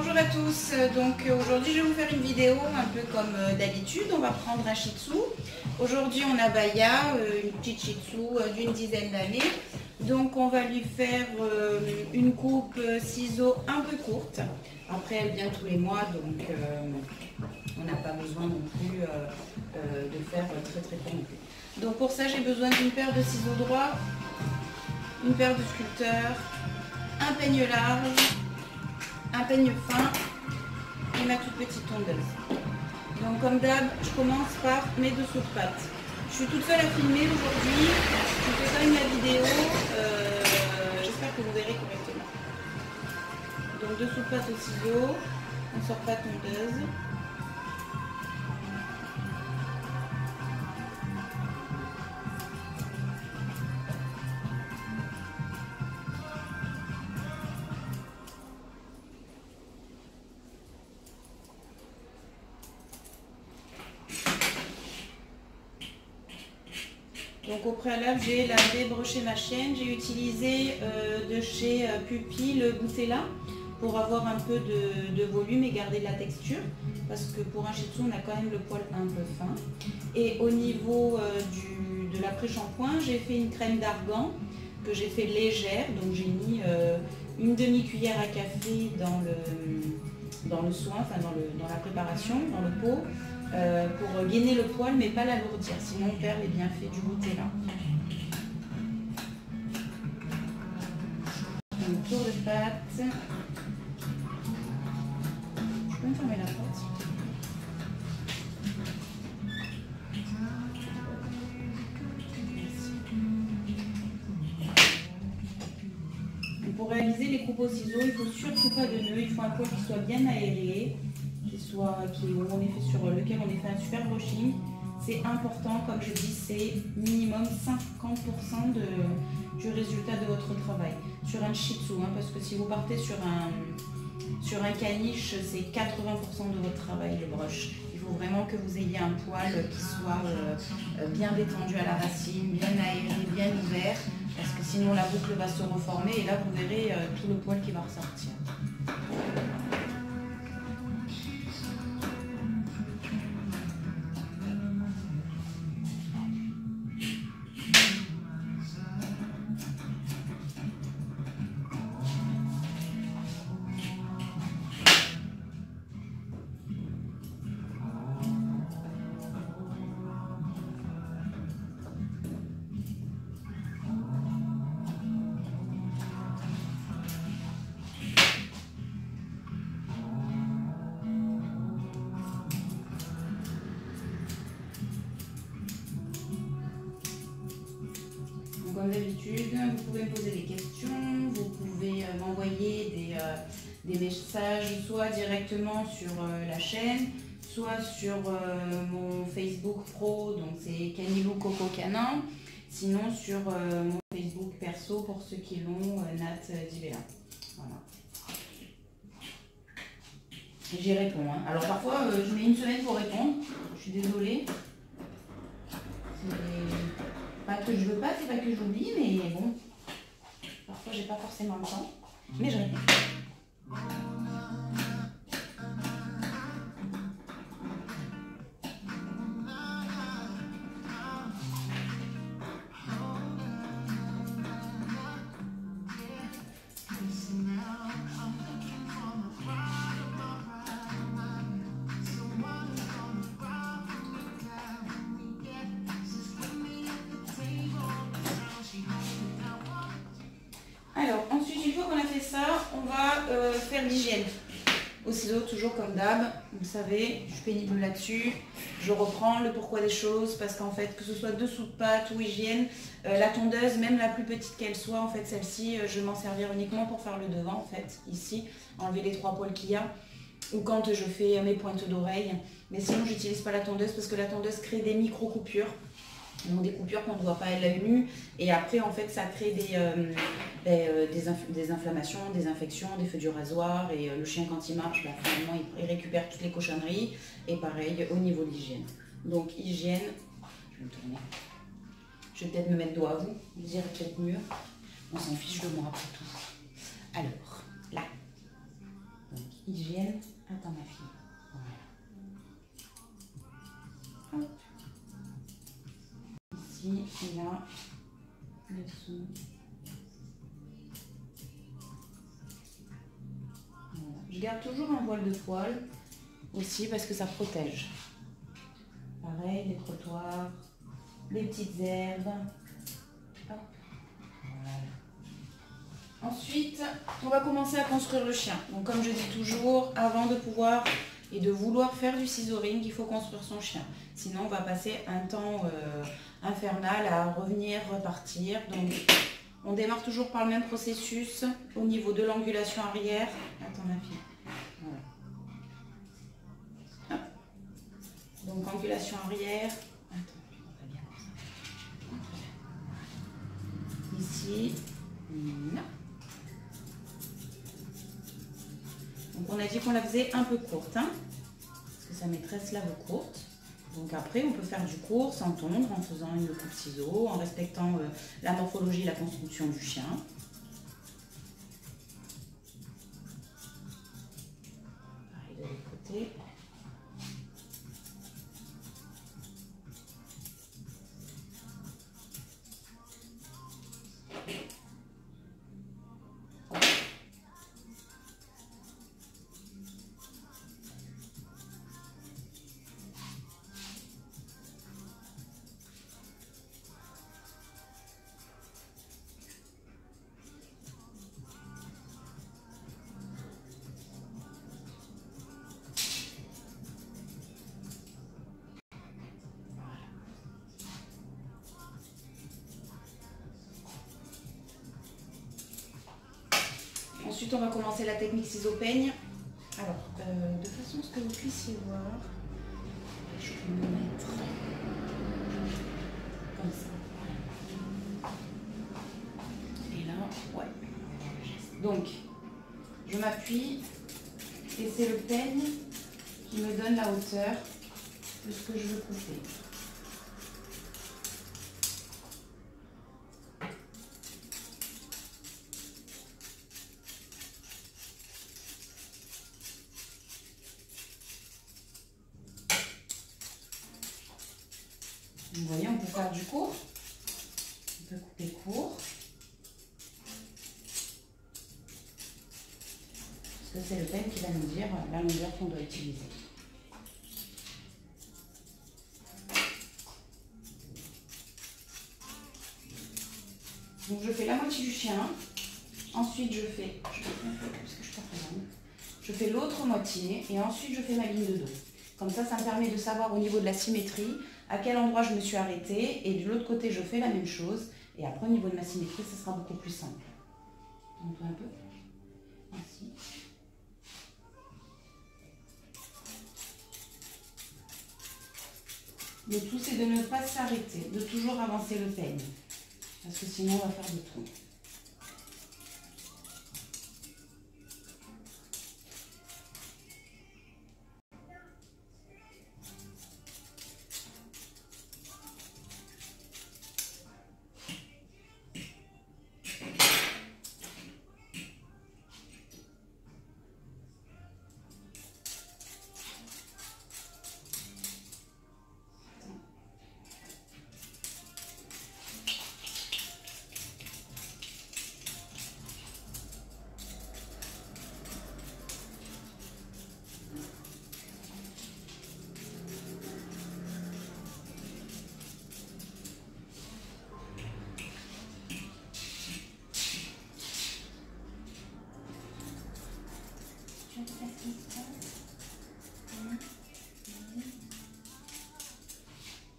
Bonjour à tous, donc aujourd'hui je vais vous faire une vidéo un peu comme d'habitude. On va prendre un Shih Tzu. Aujourd'hui on a Baya, une petite Shih Tzu d'une dizaine d'années. Donc on va lui faire une coupe ciseaux un peu courte. Après elle vient tous les mois, donc on n'a pas besoin non plus de faire très court non plus. Donc pour ça j'ai besoin d'une paire de ciseaux droits, une paire de sculpteurs, un peigne large, un peigne fin et ma toute petite tondeuse. Donc comme d'hab, je commence par mes dessous de pattes. Je suis toute seule à filmer aujourd'hui, je fais quand même la vidéo, j'espère que vous verrez correctement. Donc dessous de pattes au ciseau, on sort pas tondeuse. Donc au préalable, j'ai lavé, broché ma chienne. J'ai utilisé de chez Pupi le Boussela pour avoir un peu de volume et garder de la texture. Parce que pour un Shih Tzu, on a quand même le poil un peu fin. Et au niveau de l'après-shampoing, j'ai fait une crème d'argan que j'ai fait légère. Donc j'ai mis une demi-cuillère à café dans le soin, enfin dans la préparation, dans le pot. Pour gainer le poil mais pas l'alourdir, sinon on perd les bienfaits du Boussela. Un tour de pâte. Je peux me fermer la porte. Pour réaliser les coupes au ciseau, il ne faut surtout pas de nœuds, il faut un poil qui soit bien aéré. Lequel on ait fait un super brushing. C'est important, comme je dis, c'est minimum 50% du résultat de votre travail. Sur un Shih Tzu, parce que si vous partez sur un caniche, c'est 80% de votre travail, le brush. Il faut vraiment que vous ayez un poil qui soit bien détendu à la racine, bien aéré, bien ouvert, parce que sinon la boucle va se reformer et là vous verrez tout le poil qui va ressortir. Comme d'habitude, vous pouvez me poser des questions, vous pouvez m'envoyer des messages soit directement sur la chaîne, soit sur mon Facebook pro, donc c'est Canilou Coco Canin, sinon sur mon Facebook perso pour ceux qui l'ont, Nat Divella. Voilà. Et j'y réponds. Alors parfois je mets une semaine pour répondre, je suis désolée. Pas que je veux pas, c'est pas que j'oublie, mais bon, parfois j'ai pas forcément le temps, mais je réponds. Alors, ensuite, une fois qu'on a fait ça, on va faire l'hygiène. Au ciseau, toujours comme d'hab, vous savez, je suis pénible là-dessus. Je reprends le pourquoi des choses, parce qu'en fait, que ce soit dessous de patte ou hygiène, la tondeuse, même la plus petite qu'elle soit, en fait, celle-ci, je vais m'en servir uniquement pour faire le devant, en fait, ici, enlever les 3 poils qu'il y a, ou quand je fais mes pointes d'oreille. Mais sinon, j'utilise pas la tondeuse, parce que la tondeuse crée des micro-coupures. Donc des coupures qu'on ne voit pas à l'œil nu et après en fait ça crée des inflammations, des infections, des feux du rasoir et le chien quand il marche finalement il récupère toutes les cochonneries et pareil au niveau de l'hygiène. Donc hygiène, je vais me tourner, je vais peut-être me mettre dos à vous, vous direz peut-être mieux, on s'en fiche de moi après tout. Alors là, donc hygiène. Attends ma fille. Voilà. Hop. Ici et là, dessous. Voilà. Je garde toujours un voile de poil aussi parce que ça protège. Pareil, les trottoirs, les petites herbes. Hop. Voilà. Ensuite, on va commencer à construire le chien. Donc comme je dis toujours, avant de pouvoir et de vouloir faire du scissoring, il faut construire son chien. Sinon, on va passer un temps infernal à revenir, repartir. Donc, on démarre toujours par le même processus au niveau de l'angulation arrière. Attends ma fille. Voilà. Donc, angulation arrière. Attends, on va bien comme ça. Ici. Non. Donc, on a dit qu'on la faisait un peu courte, hein, parce que sa maîtresse la veut courte. Donc après, on peut faire du court sans tondre, en faisant une coupe ciseaux, en respectant la morphologie et la construction du chien. Pareil de l'autre côté. Ensuite, on va commencer la technique ciseaux-peigne. Alors, de façon à ce que vous puissiez voir, je vais me mettre comme ça. Et là, ouais. Donc, je m'appuie et c'est le peigne qui me donne la hauteur de ce que je veux couper. Vous voyez, on peut faire du court, on peut couper court, parce que c'est le peigne qui va nous dire la longueur qu'on doit utiliser. Donc je fais la moitié du chien, ensuite je fais l'autre moitié et ensuite je fais ma ligne de dos. Comme ça me permet de savoir au niveau de la symétrie à quel endroit je me suis arrêtée et de l'autre côté je fais la même chose et après au niveau de ma symétrie ce sera beaucoup plus simple. Donc un peu ainsi. Le tout c'est de ne pas s'arrêter, de toujours avancer le peigne parce que sinon on va faire des trous.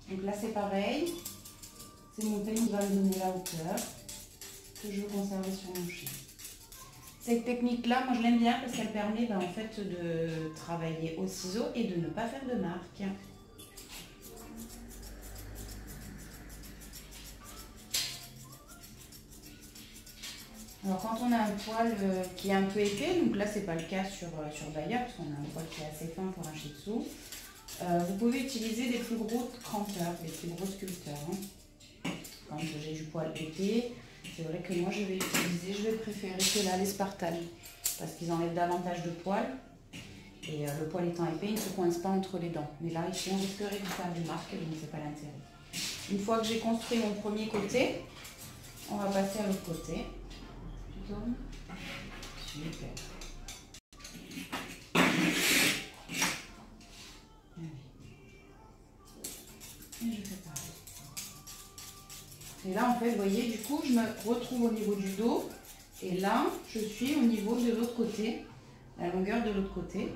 Donc là c'est pareil, c'est mon peigne qui va me donner la hauteur que je veux conserver sur mon chien. Cette technique là, moi je l'aime bien parce qu'elle permet en fait de travailler au ciseau et de ne pas faire de marque. Alors quand on a un poil qui est un peu épais, donc là c'est pas le cas sur Baya parce qu'on a un poil qui est assez fin pour un Shih Tzu, vous pouvez utiliser des plus gros crampeurs, des plus gros sculpteurs. Hein. Quand j'ai du poil épais, c'est vrai que moi je vais préférer ceux-là, les Spartan, parce qu'ils enlèvent davantage de poils Et le poil étant épais, il ne se coince pas entre les dents. Mais là, ici, on risquerait de faire des marques, donc c'est pas l'intérêt. Une fois que j'ai construit mon premier côté, on va passer à l'autre côté. Tu tournes. Super. Et je fais pareil. Et là, en fait, vous voyez, du coup, je me retrouve au niveau du dos. Et là, je suis au niveau de l'autre côté, la longueur de l'autre côté.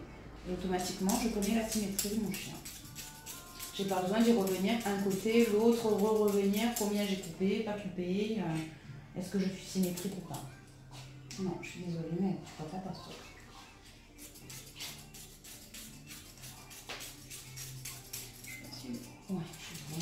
Et automatiquement, je connais la symétrie de mon chien. J'ai pas besoin d'y revenir un côté, l'autre, revenir, combien j'ai coupé, pas coupé, est-ce que je suis symétrique ou pas. Non, je suis désolée, mais je ne vois pas ta sauce. Ouais, je suis bon.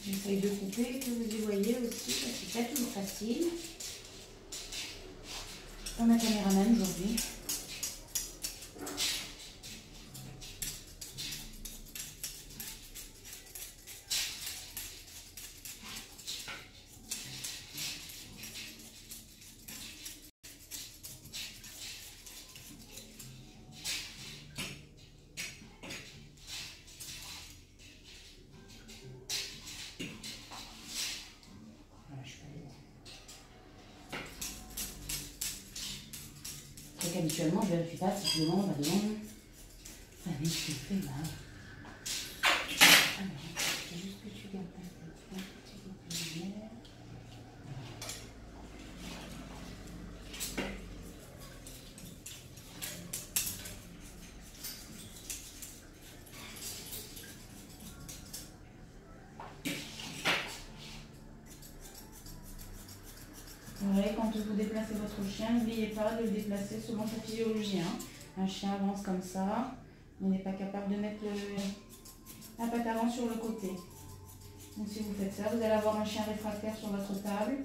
J'essaye de couper, que vous y voyez aussi, parce que c'est pas toujours facile. Pas ma caméraman aujourd'hui. Habituellement, je ne vérifie pas si je demande à demande. Ça me fait mal. Alors, c'est juste que tu gardes un petit peu plus de lumière. Ouais, quand vous déplacez votre chien, n'oubliez pas de le déplacer selon sa physiologie. Hein. Un chien avance comme ça, on n'est pas capable de mettre la patte avant sur le côté. Donc si vous faites ça, vous allez avoir un chien réfractaire sur votre table,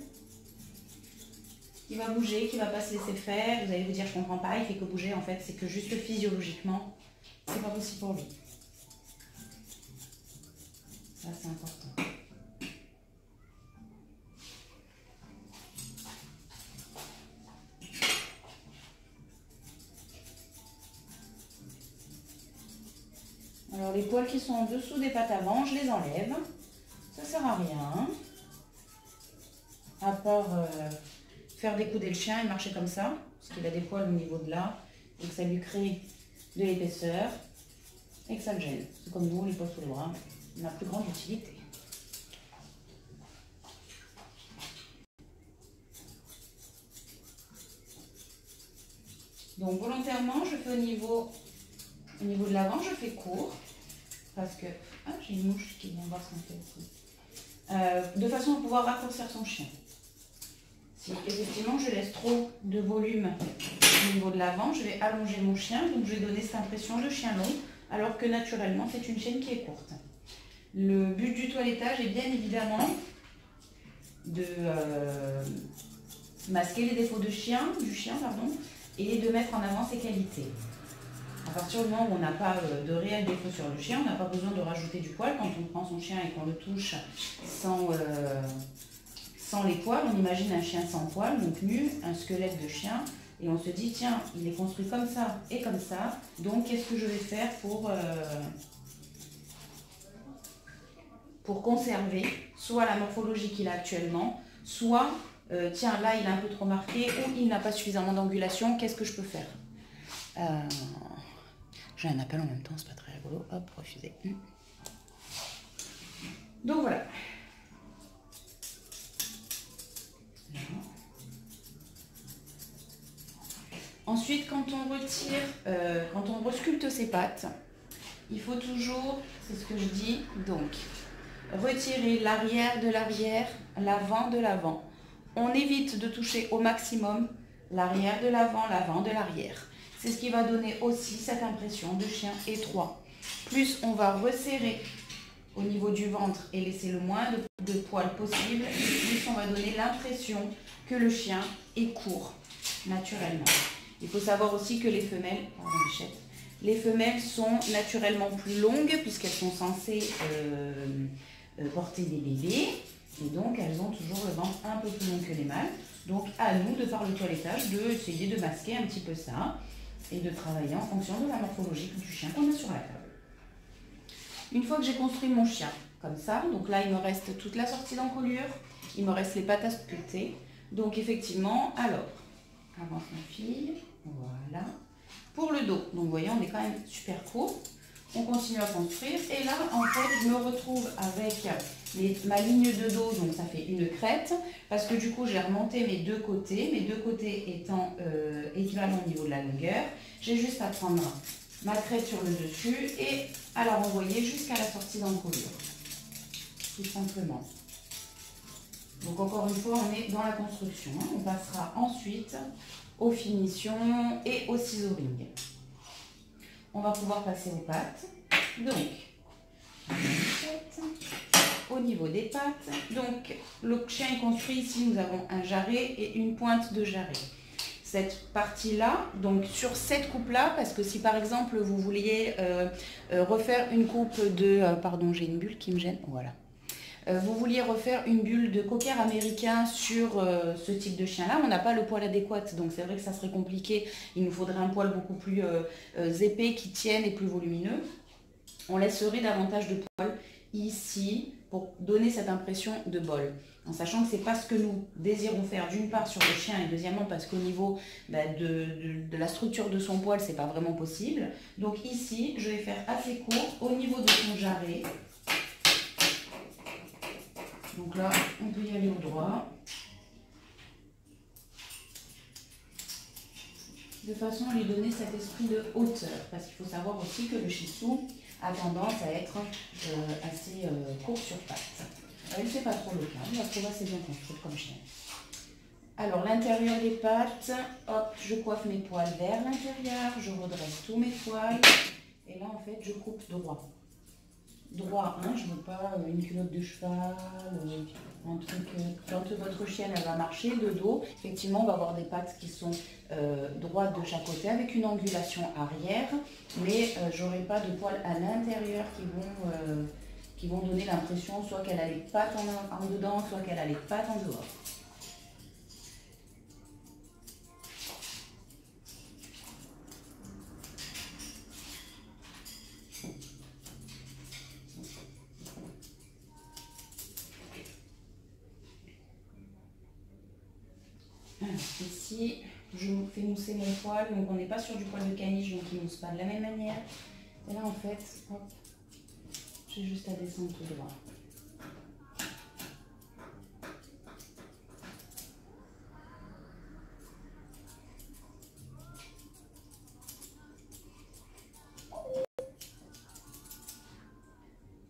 qui va bouger, qui ne va pas se laisser faire. Vous allez vous dire, je ne comprends pas, il fait que bouger. En fait, c'est que juste physiologiquement, c'est pas possible pour lui. Ça, c'est important. Alors les poils qui sont en dessous des pattes avant, je les enlève. Ça ne sert à rien. À part faire découder le chien et marcher comme ça, parce qu'il a des poils au niveau de là, et que ça lui crée de l'épaisseur, et que ça le gêne. C'est comme nous, les poils sous les bras, on a plus grande utilité. Donc volontairement, je fais au niveau de l'avant, je fais court. Parce que... Ah, j'ai une mouche qui vient voir ce qu'on fait ici. De façon à pouvoir raccourcir son chien. Si effectivement je laisse trop de volume au niveau de l'avant, je vais allonger mon chien, donc je vais donner cette impression de chien long, alors que naturellement c'est une chienne qui est courte. Le but du toilettage est bien évidemment de masquer les défauts du chien, et de mettre en avant ses qualités. À partir du moment où on n'a pas de réel défaut sur le chien, on n'a pas besoin de rajouter du poil. Quand on prend son chien et qu'on le touche sans les poils, on imagine un chien sans poil, donc nu, un squelette de chien, et on se dit, tiens, il est construit comme ça et comme ça, donc qu'est-ce que je vais faire pour conserver soit la morphologie qu'il a actuellement, soit, tiens, là, il est un peu trop marqué, ou il n'a pas suffisamment d'angulation, qu'est-ce que je peux faire? J'ai un appel en même temps, c'est pas très rigolo. Hop, refusé. Donc voilà. Ensuite, quand on retire, quand on resculpte ses pattes, il faut toujours, c'est ce que je dis, donc retirer l'arrière de l'arrière, l'avant de l'avant. On évite de toucher au maximum l'arrière de l'avant, l'avant de l'arrière. C'est ce qui va donner aussi cette impression de chien étroit. Plus on va resserrer au niveau du ventre et laisser le moins de poils possible, plus on va donner l'impression que le chien est court, naturellement. Il faut savoir aussi que les femelles, pardon Bichette, les femelles sont naturellement plus longues puisqu'elles sont censées porter des bébés. Et donc, elles ont toujours le ventre un peu plus long que les mâles. Donc, à nous, de par le toilettage, d'essayer de masquer un petit peu ça et de travailler en fonction de la morphologie du chien qu'on a sur la table. Une fois que j'ai construit mon chien, comme ça, donc là, il me reste toute la sortie d'encolure, il me reste les pattes à sculpter. Donc, effectivement, alors, avance ma fille, voilà. Pour le dos, donc vous voyez, on est quand même super court. On continue à construire et là, en fait, je me retrouve avec ma ligne de dos, donc ça fait une crête, parce que du coup, j'ai remonté mes deux côtés étant équivalents au niveau de la longueur. J'ai juste à prendre ma crête sur le dessus et à la renvoyer jusqu'à la sortie d'encolure, tout simplement. Donc encore une fois, on est dans la construction. On passera ensuite aux finitions et au ciseauring. On va pouvoir passer aux pattes. Donc, au niveau des pattes, donc le chien est construit ici, nous avons un jarret et une pointe de jarret. Cette partie-là, donc sur cette coupe-là, parce que si par exemple vous vouliez refaire une coupe de... pardon, j'ai une bulle qui me gêne, voilà. Vous vouliez refaire une bulle de cocker américain sur ce type de chien-là, on n'a pas le poil adéquat, donc c'est vrai que ça serait compliqué. Il nous faudrait un poil beaucoup plus épais, qui tienne et plus volumineux. On laisserait davantage de poils ici pour donner cette impression de bol. En sachant que ce n'est pas ce que nous désirons faire d'une part sur le chien et deuxièmement parce qu'au niveau de la structure de son poil, ce n'est pas vraiment possible. Donc ici, je vais faire assez court au niveau de son jarret. Donc là, on peut y aller au droit. De façon à lui donner cet esprit de hauteur. Parce qu'il faut savoir aussi que le Shih Tzu a tendance à être assez court sur pattes. Elle ne fait pas trop le cas, je la trouve assez bien construite comme chien. Alors l'intérieur des pattes, hop, je coiffe mes poils vers l'intérieur, je redresse tous mes poils. Et là en fait, je coupe droit. Droit, hein, je ne veux pas une culotte de cheval, un truc. Quand votre chienne elle va marcher de dos, effectivement on va avoir des pattes qui sont droites de chaque côté avec une angulation arrière, mais j'aurai pas de poils à l'intérieur qui vont donner l'impression soit qu'elle a les pattes en dedans, soit qu'elle a les pattes en dehors. Alors, ici, je fais mousser mon poil, donc on n'est pas sur du poil de caniche, donc il ne mousse pas de la même manière. Et là, en fait, hop, j'ai juste à descendre tout droit.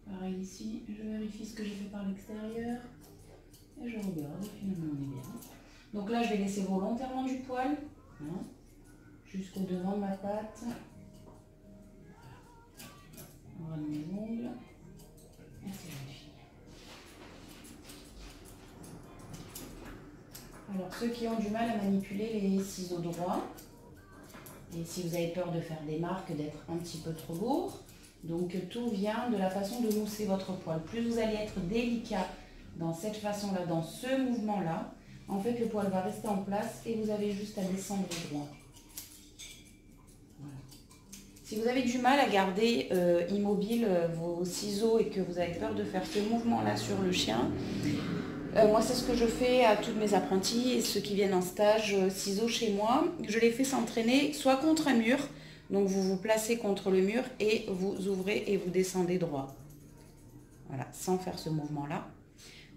Pareil ici, je vérifie ce que j'ai fait par l'extérieur et je regarde, et finalement on est bien. Donc là, je vais laisser volontairement du poil, hein, jusqu'au devant de ma patte. On va mes ongles. Et c'est magnifique. Alors, ceux qui ont du mal à manipuler les ciseaux droits, et si vous avez peur de faire des marques, d'être un petit peu trop lourd, donc tout vient de la façon de mousser votre poil. Plus vous allez être délicat dans cette façon-là, dans ce mouvement-là, en fait le poil va rester en place et vous avez juste à descendre droit. Voilà. Si vous avez du mal à garder immobile vos ciseaux et que vous avez peur de faire ce mouvement-là sur le chien, moi c'est ce que je fais à toutes mes apprentis et ceux qui viennent en stage ciseaux chez moi. Je les fais s'entraîner soit contre un mur, donc vous vous placez contre le mur et vous ouvrez et vous descendez droit. Voilà, sans faire ce mouvement-là.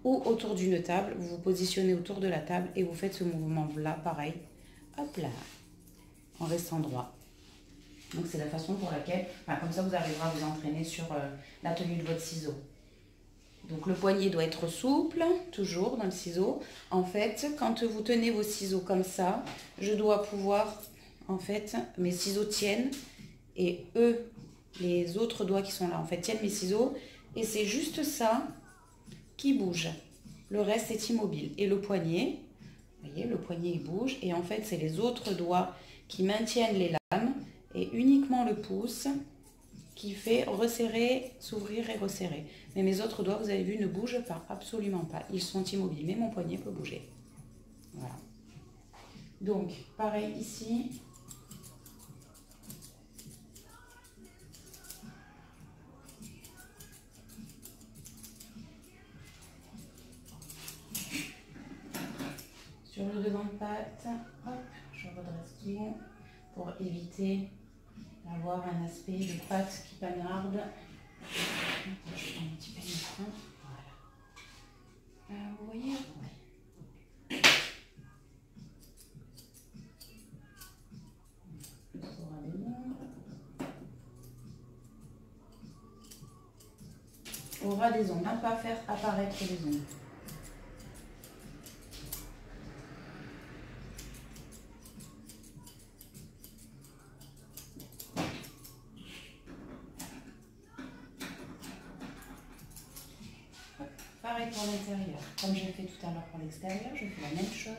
Ou autour d'une table, vous vous positionnez autour de la table et vous faites ce mouvement-là, pareil, hop là, en restant droit. Donc c'est la façon pour laquelle, enfin, comme ça vous arriverez à vous entraîner sur la tenue de votre ciseau. Donc le poignet doit être souple, toujours dans le ciseau. En fait, quand vous tenez vos ciseaux comme ça, je dois pouvoir, en fait, mes ciseaux tiennent et eux, les autres doigts qui sont là, en fait, tiennent mes ciseaux. Et c'est juste ça qui bouge. Le reste est immobile. Et le poignet, vous voyez, le poignet il bouge. Et en fait, c'est les autres doigts qui maintiennent les lames et uniquement le pouce qui fait resserrer, s'ouvrir et resserrer. Mais mes autres doigts, vous avez vu, ne bougent pas, absolument pas. Ils sont immobiles, mais mon poignet peut bouger. Voilà. Donc, pareil ici. Sur le devant de patte, hop, je redresse tout pour éviter d'avoir un aspect de patte qui pagnarde. Je prends un petit peu de frein. Voilà. Vous voyez? Au ras des ongles, ne pas faire apparaître les ongles. Pareil pour l'intérieur. Comme j'ai fait tout à l'heure pour l'extérieur, je fais la même chose.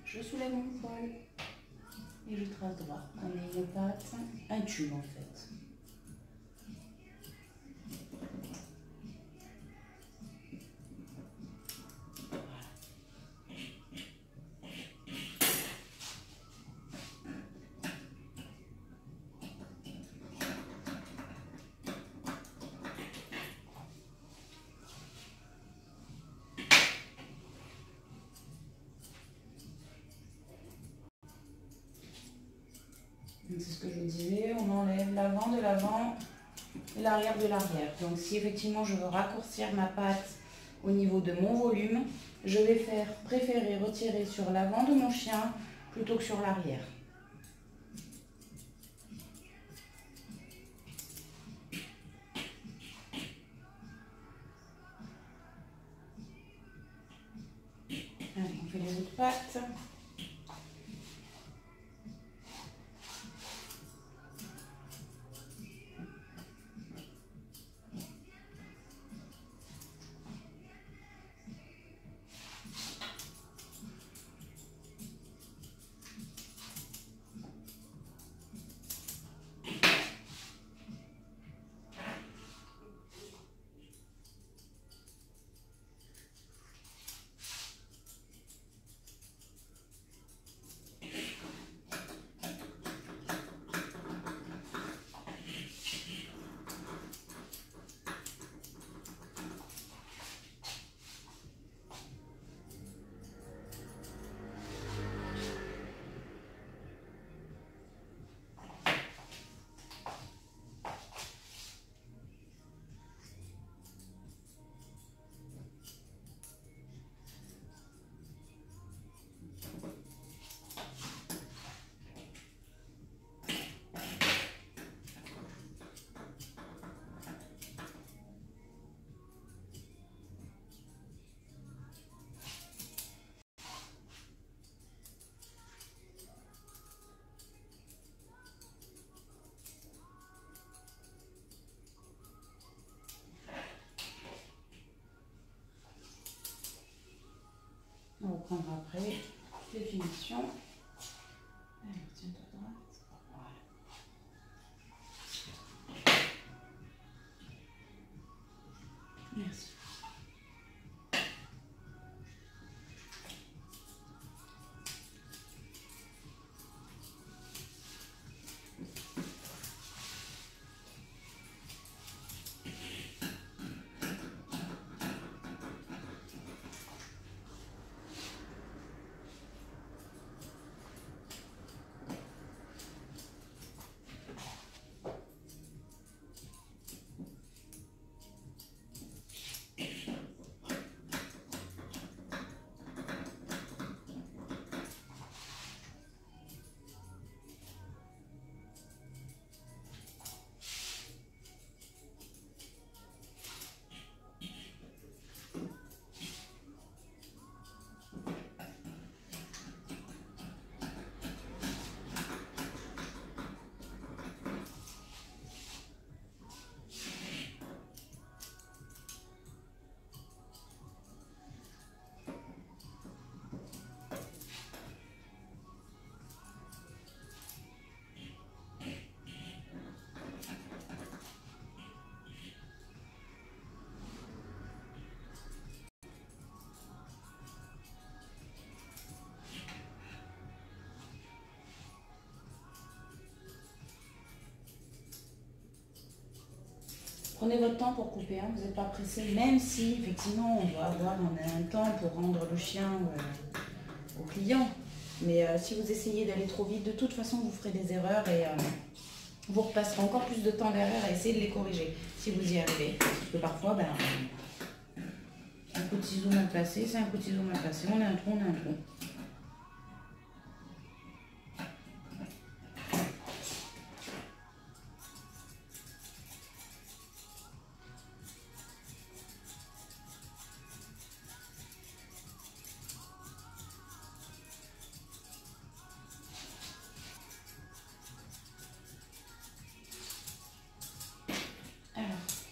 Je soulève mon poil et je trace droit. On est une patte, un tube en fait. C'est ce que je vous disais, on enlève l'avant de l'avant et l'arrière de l'arrière. Donc si effectivement je veux raccourcir ma patte au niveau de mon volume, je vais préférer retirer sur l'avant de mon chien plutôt que sur l'arrière. Allez, on fait les autres pattes. On reprendra après définition. Alors, tiens-toi droite. Voilà. Merci. Prenez votre temps pour couper, hein, vous n'êtes pas pressé, même si effectivement on doit avoir un temps pour rendre le chien au client. Mais si vous essayez d'aller trop vite, de toute façon vous ferez des erreurs et vous repasserez encore plus de temps derrière à essayer de les corriger, si vous y arrivez. Parce que parfois, ben, un coup de ciseau mal placé, c'est un coup de ciseau mal placé, on a un trou, on a un trou.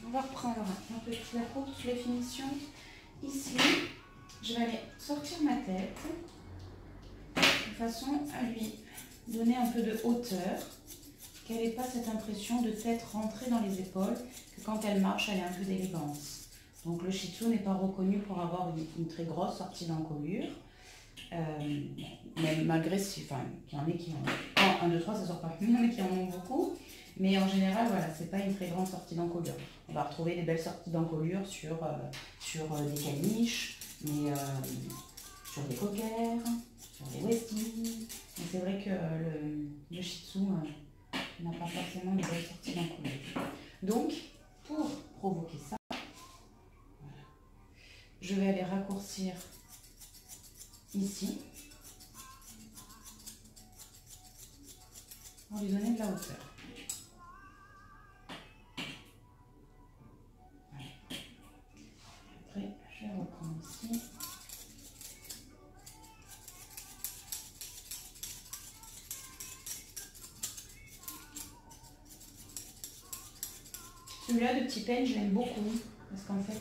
On va reprendre un petit lapin sur les finitions. Ici, je vais aller sortir ma tête de façon à lui donner un peu de hauteur, qu'elle n'ait pas cette impression de tête rentrée dans les épaules, que quand elle marche, elle ait un peu d'élégance. Donc le Shih Tzu n'est pas reconnu pour avoir une très grosse sortie d'encolure. Même malgré si, enfin, il y en a qui en 1, 2, 3, ça sort pas. Il y en a qui en ont beaucoup. Mais en général, voilà, c'est pas une très grande sortie d'encolure. On va retrouver des belles sorties d'encolure sur des caniches, mais sur des cockers, sur des westies. Mais c'est vrai que le Shih Tzu n'a pas forcément de belles sorties d'encolure. Donc, pour provoquer ça, voilà, je vais aller raccourcir ici pour lui donner de la hauteur. Je vais reprendre ici. Celui-là de Petit Pen, je l'aime beaucoup parce qu'en fait,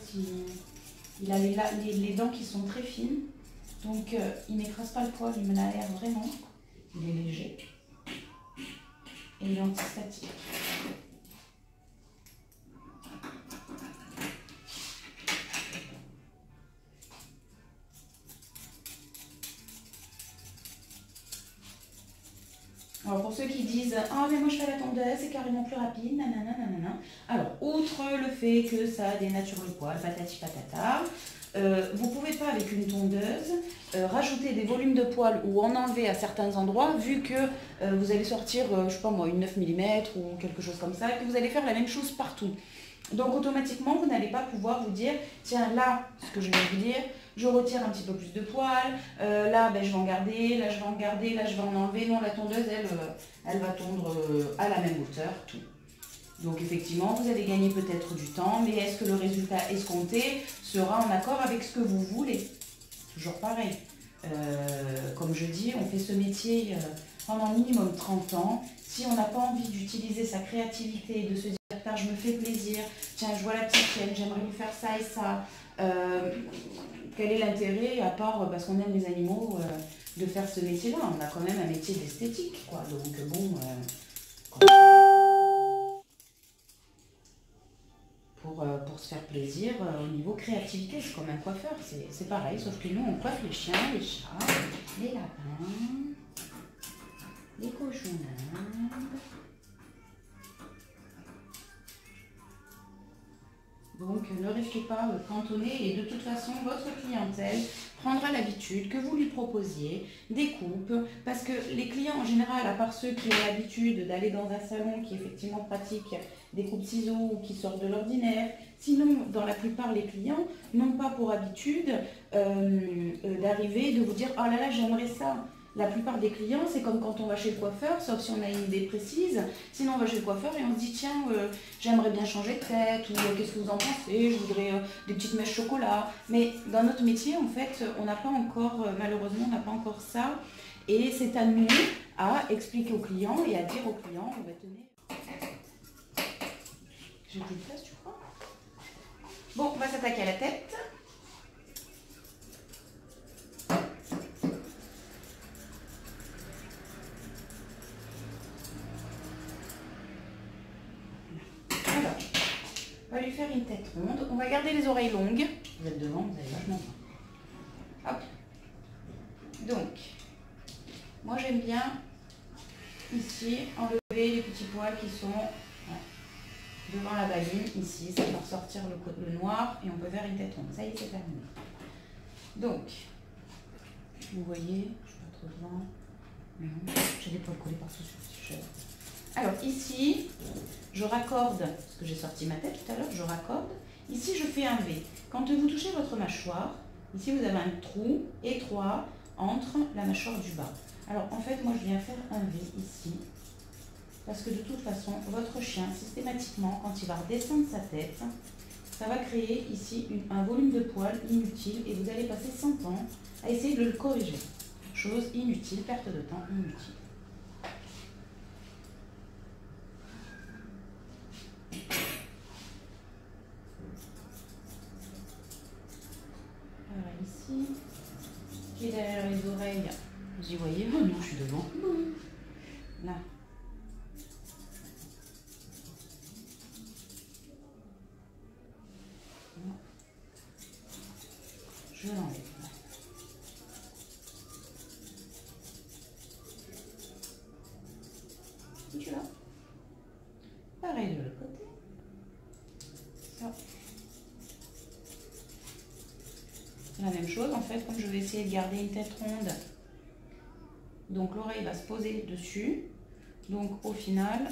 il a les dents qui sont très fines. Donc, il n'écrase pas le poil, il me l'aère vraiment. Il est léger. Et il est antistatique. Alors pour ceux qui disent « Ah mais moi je fais la tondeuse, c'est carrément plus rapide, nanana, nanana ». Alors, outre le fait que ça dénature le poil, patati patata, vous ne pouvez pas avec une tondeuse rajouter des volumes de poil ou en enlever à certains endroits, vu que vous allez sortir, je sais pas moi, une 9 mm ou quelque chose comme ça, et que vous allez faire la même chose partout. Donc automatiquement, vous n'allez pas pouvoir vous dire, tiens là, ce que je vais vous dire, je retire un petit peu plus de poils, là ben, je vais en garder, là je vais en garder, là je vais en enlever. Non, la tondeuse, elle va tondre à la même hauteur, tout. Donc effectivement, vous allez gagner peut-être du temps, mais est-ce que le résultat escompté sera en accord avec ce que vous voulez? Toujours pareil. Comme je dis, on fait ce métier pendant minimum 30 ans. Si on n'a pas envie d'utiliser sa créativité et de se dire, je me fais plaisir, tiens, je vois la petite chienne, j'aimerais lui faire ça et ça. Quel est l'intérêt, à part parce qu'on aime les animaux, de faire ce métier-là? On a quand même un métier d'esthétique, quoi. Donc bon, pour se faire plaisir au niveau créativité, c'est comme un coiffeur, c'est pareil, sauf que nous on coiffe les chiens, les chats, les lapins, les cochons d'Inde. Donc ne restez pas cantonné et de toute façon votre clientèle prendra l'habitude que vous lui proposiez des coupes, parce que les clients en général, à part ceux qui ont l'habitude d'aller dans un salon qui effectivement pratique des coupes ciseaux ou qui sortent de l'ordinaire, sinon dans la plupart les clients n'ont pas pour habitude d'arriver et de vous dire oh là là j'aimerais ça. La plupart des clients, c'est comme quand on va chez le coiffeur, sauf si on a une idée précise. Sinon, on va chez le coiffeur et on se dit, tiens, j'aimerais bien changer de tête, ou qu'est-ce que vous en pensez, je voudrais des petites mèches chocolat. Mais dans notre métier, en fait, on n'a pas encore, malheureusement, on n'a pas encore ça. Et c'est à nous à expliquer aux clients et à dire aux clients, on va tenir. J'ai plus de place, tu crois? Bon, on va s'attaquer à la tête. On va lui faire une tête ronde. On va garder les oreilles longues. Vous êtes devant, vous avez vachement bien. Hop. Donc, moi j'aime bien ici enlever les petits poils qui sont... Ouais. devant la baline, ici, ça va ressortir le noir et on peut faire une tête ronde. Ça y est, c'est terminé. Donc, vous voyez, je suis pas trop devant. Non, j'ai les poils collés partout sur le t-shirt. Alors ici, je raccorde, parce que j'ai sorti ma tête tout à l'heure, je raccorde. Ici, je fais un V. Quand vous touchez votre mâchoire, ici vous avez un trou étroit entre la mâchoire du bas. Alors en fait, moi je viens faire un V ici, parce que de toute façon, votre chien, systématiquement, quand il va redescendre sa tête, ça va créer ici un volume de poils inutile et vous allez passer 100 ans à essayer de le corriger. Chose inutile, perte de temps inutile. Voilà, ici, qui est derrière les oreilles, vous y voyez, oh non, je suis devant. Là. Je l'enlève. Tu vois. Pareil de l'autre côté. Ça. La même chose en fait, comme je vais essayer de garder une tête ronde. Donc l'oreille va se poser dessus. Donc au final,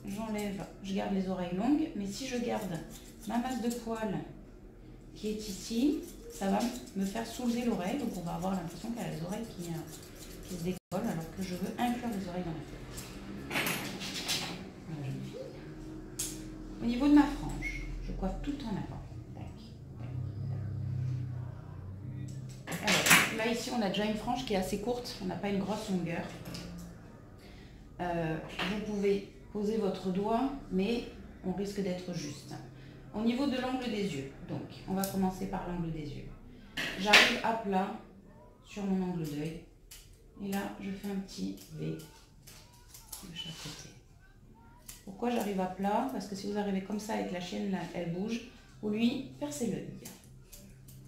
j'enlève, je garde les oreilles longues. Mais si je garde ma masse de poils qui est ici, ça va me faire soulever l'oreille. Donc on va avoir l'impression qu'elle a les oreilles qui se décollent alors que je veux inclure les oreilles dans la tête. Au niveau de ma frange, je coiffe tout en avant. Alors, là, ici, on a déjà une frange qui est assez courte. On n'a pas une grosse longueur. Vous pouvez poser votre doigt, mais on risque d'être juste. Au niveau de l'angle des yeux, donc, on va commencer par l'angle des yeux. J'arrive à plat sur mon angle d'œil. Et là, je fais un petit V de chaque côté. Pourquoi j'arrive à plat? Parce que si vous arrivez comme ça et que la chienne, là, elle bouge, vous lui percez l'œil.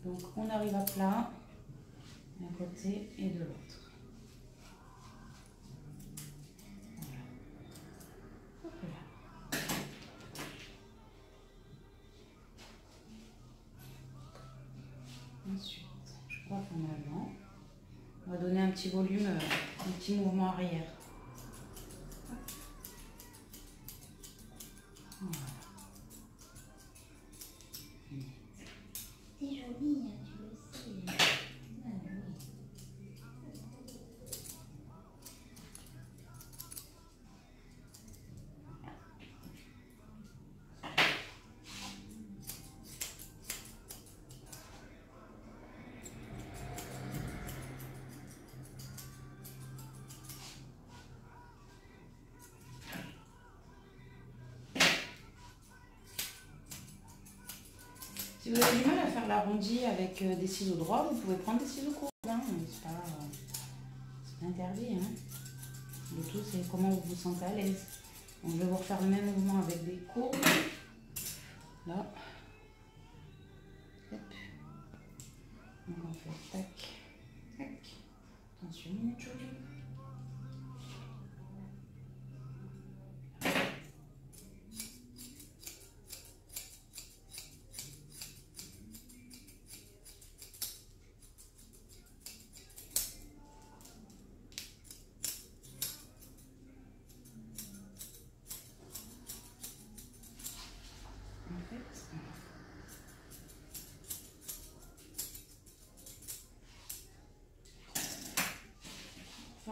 Donc, on arrive à plat d'un côté et de l'autre. Voilà. Hop là. Ensuite, je coiffe en avant. On va donner un petit volume, un petit mouvement arrière. Voilà. C'est joli, hein, tu le sais. Ah, oui. Si vous avez du mal à faire l'arrondi avec des ciseaux droits, vous pouvez prendre des ciseaux courts. Hein. C'est pas interdit. Hein. Le tout, c'est comment vous vous sentez à l'aise. Donc, je vais vous refaire le même mouvement avec des courbes. Là. Hop. Donc, on fait tac, tac. Attention, minute jolie.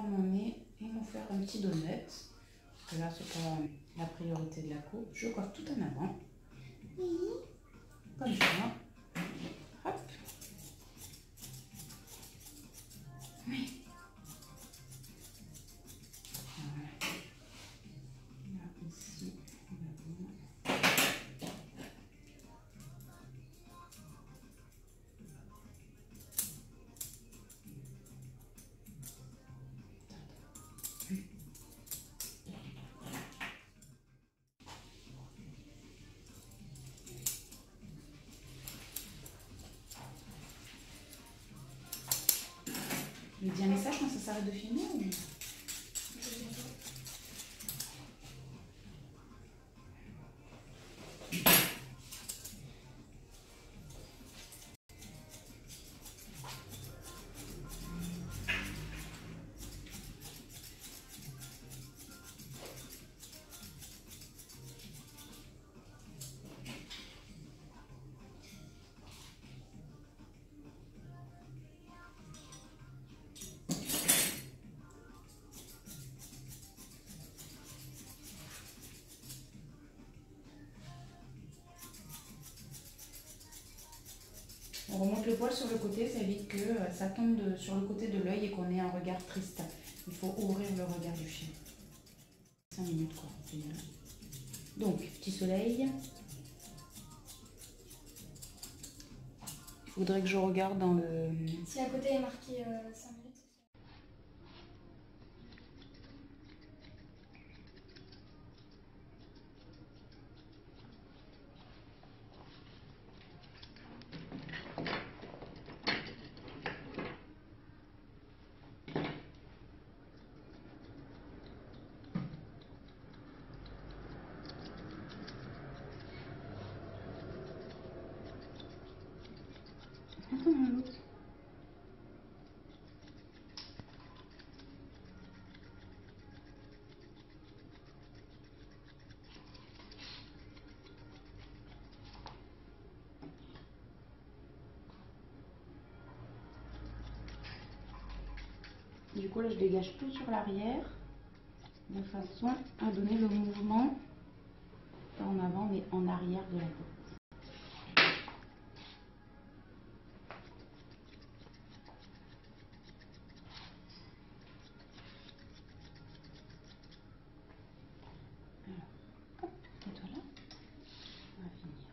Mon nez et m'en faire un petit donut. Parce que là, c'est pas la priorité de la coupe. Je coiffe tout en avant. Comme ça. Hop. Oui. Voilà. Là, ici, on a bien. Il dit un message quand ça s'arrête de filmer ou... On remonte le poil sur le côté, ça évite que ça tombe sur le côté de l'œil et qu'on ait un regard triste. Il faut ouvrir le regard du chien. 5 minutes quoi. Donc, petit soleil. Il faudrait que je regarde dans le... Si à côté il est marqué 5 minutes. Du coup, là, je dégage tout sur l'arrière, de façon à donner le mouvement en avant et en arrière de la tête. Alors, hop, et toi là, on va finir.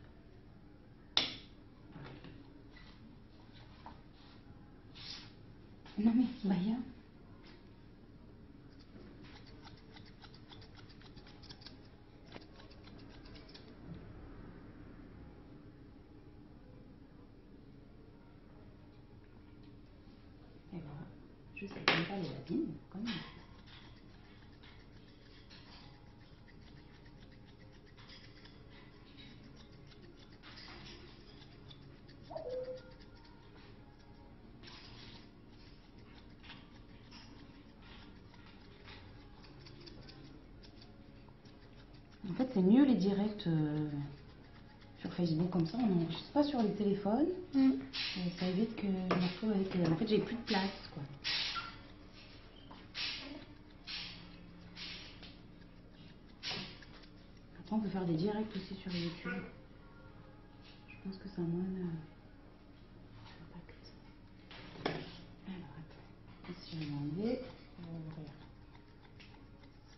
Non mais, Baya. Et voilà, je sais même pas les babines, comme il faut. En fait, c'est mieux les directs sur Facebook comme ça, on n'enregistre pas sur les téléphones. Et ça évite que je me retrouve avec... En fait, j'ai plus de place, quoi. Après, on peut faire des directs aussi sur YouTube. Je pense que ça a moins d'impact. Alors, attends. Ici, on va enlever. On va ouvrir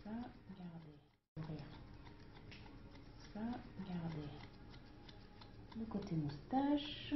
ça, garder. Ouvrir ça, garder. Le côté moustache.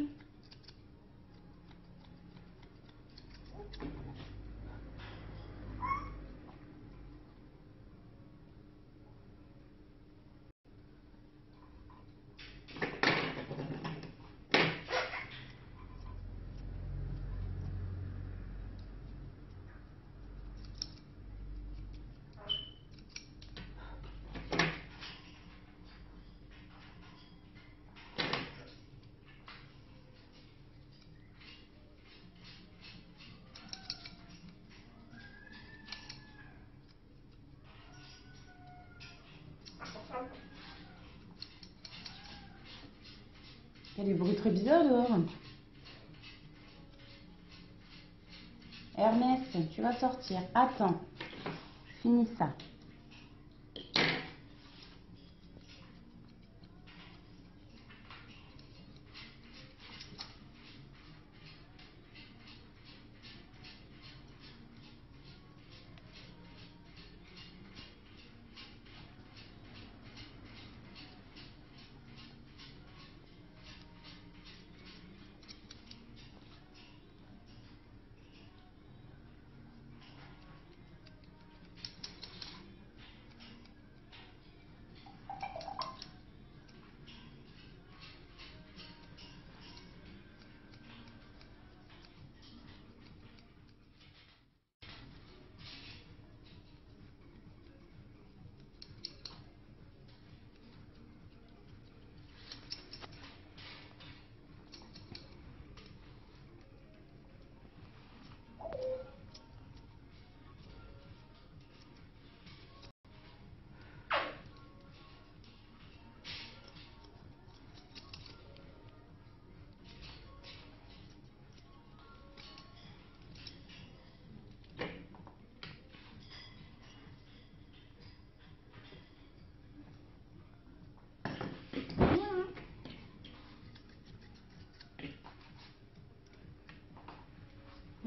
Il y a des bruits très bizarres dehors. Ernest, tu vas sortir. Attends, je finis ça.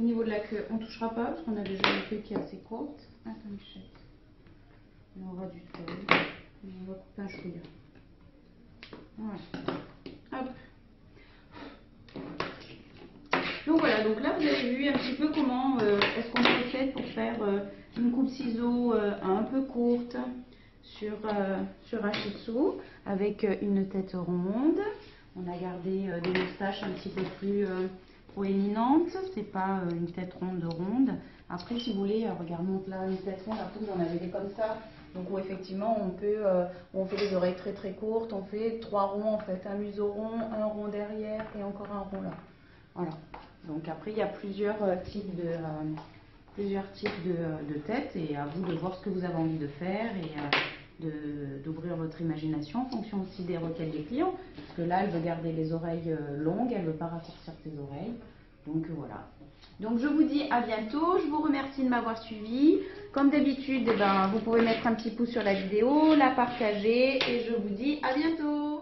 niveau de la queue, on ne touchera pas parce qu'on a déjà une queue qui est assez courte. Attends, Michel. On aura du taille. On va couper un chouïa. Voilà. Hop. Donc voilà, donc là vous avez vu un petit peu comment est-ce qu'on procède pour faire une coupe ciseaux un peu courte sur un Shih Tzu avec une tête ronde. On a gardé des moustaches un petit peu plus proéminentes, c'est pas une tête ronde. Après si vous voulez, regarde, monte là une tête ronde, après vous en avez des comme ça. Donc où effectivement on peut, on fait des oreilles très courtes, on fait 3 ronds en fait, un museau rond, un rond derrière et encore un rond là. Voilà. Donc après il y a plusieurs types de têtes et à vous de voir ce que vous avez envie de faire et d'ouvrir votre imagination en fonction aussi des requêtes des clients. Parce que là elle veut garder les oreilles longues, elle ne veut pas raccourcir ses oreilles. Donc voilà. Donc je vous dis à bientôt, je vous remercie de m'avoir suivi. Comme d'habitude, vous pouvez mettre un petit pouce sur la vidéo, la partager et je vous dis à bientôt.